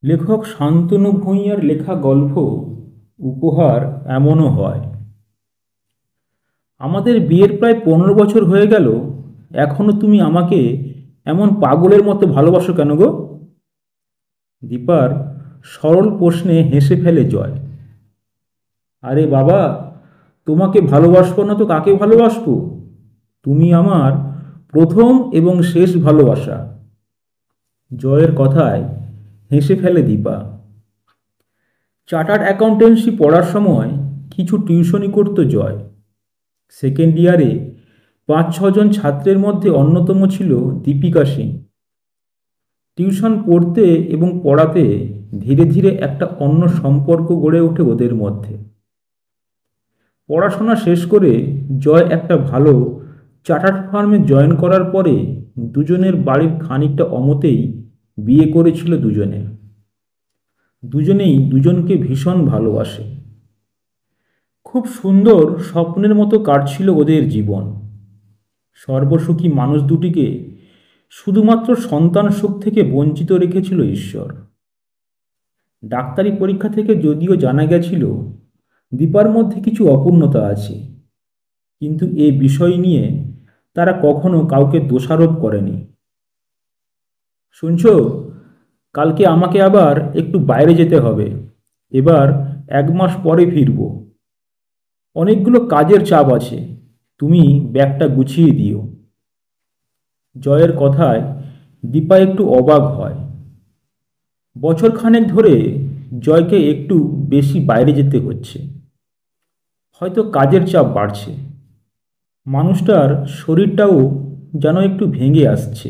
লেখক শান্তনু ভূঁইয়ার লেখা গল্প উপহার এমনও হয়। আমাদের বিয়ের প্রায় 15 বছর হয়ে গেল, এখনো তুমি আমাকে এমন পাগলের মতো ভালোবাসো কেন গো? দীপার সরল প্রশ্নে হেসে ফেলে জয়। আরে বাবা, তোমাকে ভালোবাসবো না তো কাকে ভালোবাসবো? তুমি আমার প্রথম এবং শেষ ভালোবাসা। জয়ের কথায় হেসে ফেলে দীপা। চার্টার্ড অ্যাকাউন্টেন্সি পড়ার সময় কিছু টিউশনি করত জয়। সেকেন্ড ইয়ারে 5-6 জন ছাত্রের মধ্যে অন্যতম ছিল দীপিকা সিং। টিউশন পড়তে এবং পড়াতে ধীরে ধীরে একটা অন্য সম্পর্ক গড়ে ওঠে ওদের মধ্যে। পড়াশোনা শেষ করে জয় একটা ভালো চার্টার্ড ফার্মে জয়েন করার পরে দুজনের বাড়ির খানিকটা অমতেই বিয়ে করেছিল দুজনে। দুজনেই দুজনকে ভীষণ ভালোবাসে। খুব সুন্দর স্বপ্নের মতো কাটছিল ওদের জীবন। সর্বসুখী মানুষ দুটিকে শুধুমাত্র সন্তান সুখ থেকে বঞ্চিত রেখেছিল ঈশ্বর। ডাক্তারি পরীক্ষা থেকে যদিও জানা গেছিল দীপার মধ্যে কিছু অপূর্ণতা আছে, কিন্তু এ বিষয় নিয়ে তারা কখনো কাউকে দোষারোপ করেনি। শুনছো, কালকে আমাকে আবার একটু বাইরে যেতে হবে। এবার 1 মাস পরে ফিরব। অনেকগুলো কাজের চাপ আছে, তুমি ব্যাগটা গুছিয়ে দিও। জয়ের কথায় দীপা একটু অবাক হয়। বছরখানেক ধরে জয়কে একটু বেশি বাইরে যেতে হচ্ছে। হয়তো কাজের চাপ বাড়ছে। মানুষটার শরীরটাও যেন একটু ভেঙে আসছে।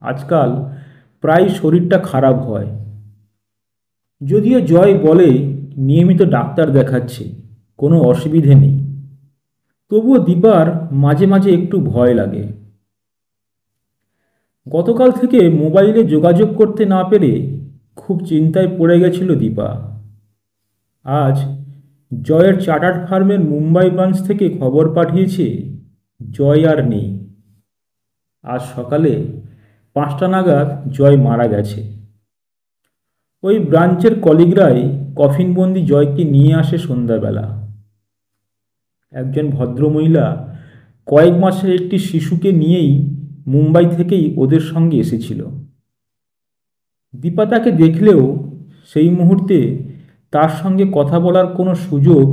আজকাল প্রায় শরীরটা খারাপ হয়। যদিও জয় বলে নিয়মিত ডাক্তার দেখাচ্ছে, কোনো অসুবিধে নেই, তবুও দীপার মাঝে মাঝে একটু ভয় লাগে। গতকাল থেকে মোবাইলে যোগাযোগ করতে না পেরে খুব চিন্তায় পড়ে গেছিল দীপা। আজ জয়ের চার্টার্ড ফার্মের মুম্বাই ব্রাঞ্চ থেকে খবর পাঠিয়েছে জয় আর নেই। আজ সকালে 5টা নাগাদ জয় মারা গেছে। ওই ব্রাঞ্চের কলিগরাই কফিনবন্দি জয়কে নিয়ে আসে সন্ধ্যাবেলা। একজন ভদ্রমহিলা কয়েক মাসের একটি শিশুকে নিয়েই মুম্বাই থেকেই ওদের সঙ্গে এসেছিল। দীপা তাকে দেখলেও সেই মুহূর্তে তার সঙ্গে কথা বলার কোনো সুযোগ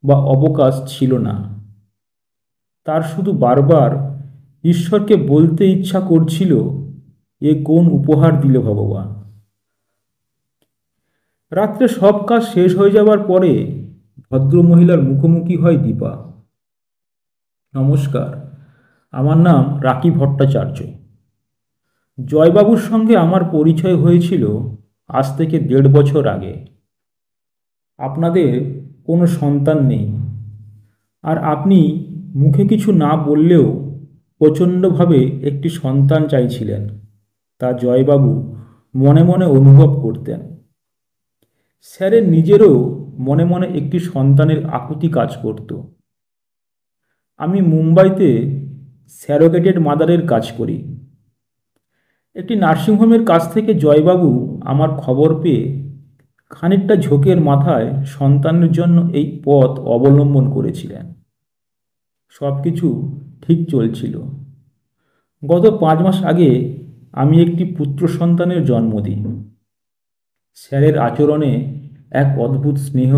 বা অবকাশ ছিল না। তার শুধু বারবার ঈশ্বরকে বলতে ইচ্ছা করছিল, এ কোন উপহার দিল ভগবান। রাত্রে সব কাজ শেষ হয়ে যাবার পরে ভদ্রমহিলার মুখোমুখি হয় দীপা। নমস্কার, আমার নাম রাকি ভট্টাচার্য। জয়বাবুর সঙ্গে আমার পরিচয় হয়েছিল আজ থেকে 1.5 বছর আগে। আপনাদের কোনো সন্তান নেই, আর আপনি মুখে কিছু না বললেও প্রচণ্ডভাবে একটি সন্তান চাইছিলেন, তা জয়বাবু মনে মনে অনুভব করতেন। স্যারের নিজেরও মনে মনে একটি সন্তানের আকুতি কাজ করত। আমি মুম্বাইতে স্যারোগেটেড মাদারের কাজ করি। একটি নার্সিংহোমের কাছ থেকে জয়বাবু আমার খবর পেয়ে খানিকটা ঝোঁকের মাথায় সন্তানের জন্য এই পথ অবলম্বন করেছিলেন। সব কিছু ঠিক চলছিল। গত 5 মাস আগে আমি একটি পুত্র সন্তানের জন্ম দিই। স্যারের আচরণে এক অদ্ভুত স্নেহ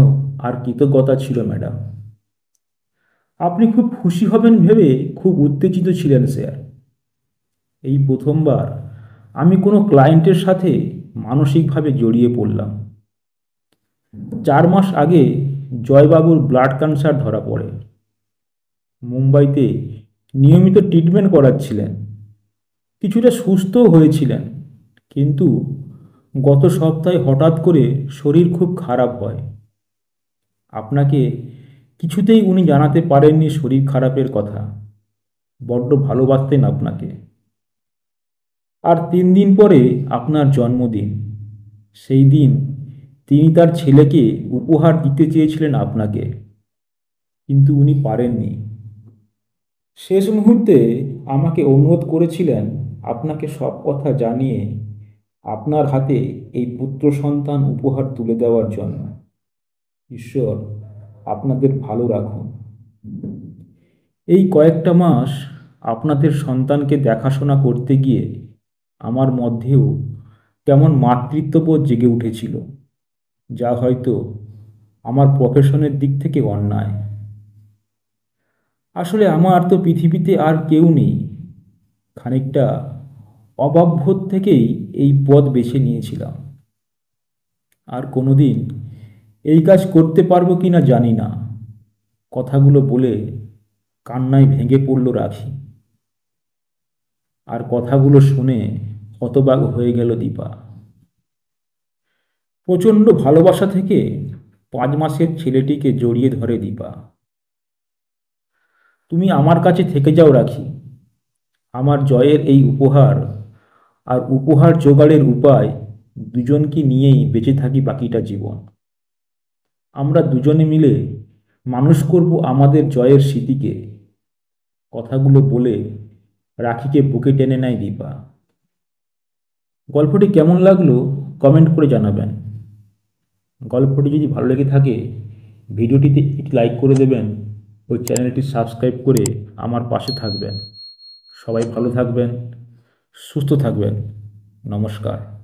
আর কৃতজ্ঞতা ছিল ম্যাডাম। আপনি খুব খুশি হবেন ভেবে খুব উত্তেজিত ছিলেন স্যার। এই প্রথমবার আমি কোনো ক্লায়েন্টের সাথে মানসিকভাবে জড়িয়ে পড়লাম। 4 মাস আগে জয়বাবুর ব্লাড ক্যান্সার ধরা পড়ে। মুম্বাইতে নিয়মিত ট্রিটমেন্ট করাচ্ছিলেন, কিছুটা সুস্থও হয়েছিলেন, কিন্তু গত সপ্তাহে হঠাৎ করে শরীর খুব খারাপ হয়। আপনাকে কিছুতেই উনি জানাতে পারেননি শরীর খারাপের কথা। বড্ড ভালোবাসতেন আপনাকে। আর 3 দিন পরে আপনার জন্মদিন। সেই দিন তিনি তার ছেলেকে উপহার দিতে চেয়েছিলেন আপনাকে, কিন্তু উনি পারেননি। শেষ মুহূর্তে আমাকে অনুরোধ করেছিলেন আপনাকে সব কথা জানিয়ে আপনার হাতে এই পুত্র সন্তান উপহার তুলে দেওয়ার জন্য। ঈশ্বর আপনাদের ভালো রাখুন। এই কয়েকটা মাস আপনাদের সন্তানকে দেখাশোনা করতে গিয়ে আমার মধ্যেও কেমন মাতৃত্ববোধ জেগে উঠেছিল, যা হয়তো আমার প্রফেশনের দিক থেকে অন্যায়। আসলে আমার তো পৃথিবীতে আর কেউ নেই। খানিকটা অভাববোধ থেকেই এই পথ বেছে নিয়েছিলাম। আর কোনোদিন এই কাজ করতে পারবো কিনা জানি না। কথাগুলো বলে কান্নায় ভেঙে পড়ল রাখি। আর কথাগুলো শুনে হতবাক হয়ে গেল দীপা। প্রচণ্ড ভালোবাসা থেকে 5 মাসের ছেলেটিকে জড়িয়ে ধরে দীপা। তুমি আমার কাছে থেকে যাও রাখি। আমার জয়ের এই উপহার আর উপহার জোগাড়ের উপায় দুজনকে নিয়েই বেঁচে থাকি বাকিটা জীবন। আমরা দুজনে মিলে মানুষ করব আমাদের জয়ের স্মৃতিকে। কথাগুলো বলে রাখিকে বুকে টেনে নেয় দীপা। গল্পটি কেমন লাগলো কমেন্ট করে জানাবেন। গল্পটি যদি ভালো লেগে থাকে ভিডিওটিতে একটি লাইক করে দেবেন ও চ্যানেলটি সাবস্ক্রাইব করে আমার পাশে থাকবেন। সবাই ভালো থাকবেন, সুস্থ থাকবেন। নমস্কার।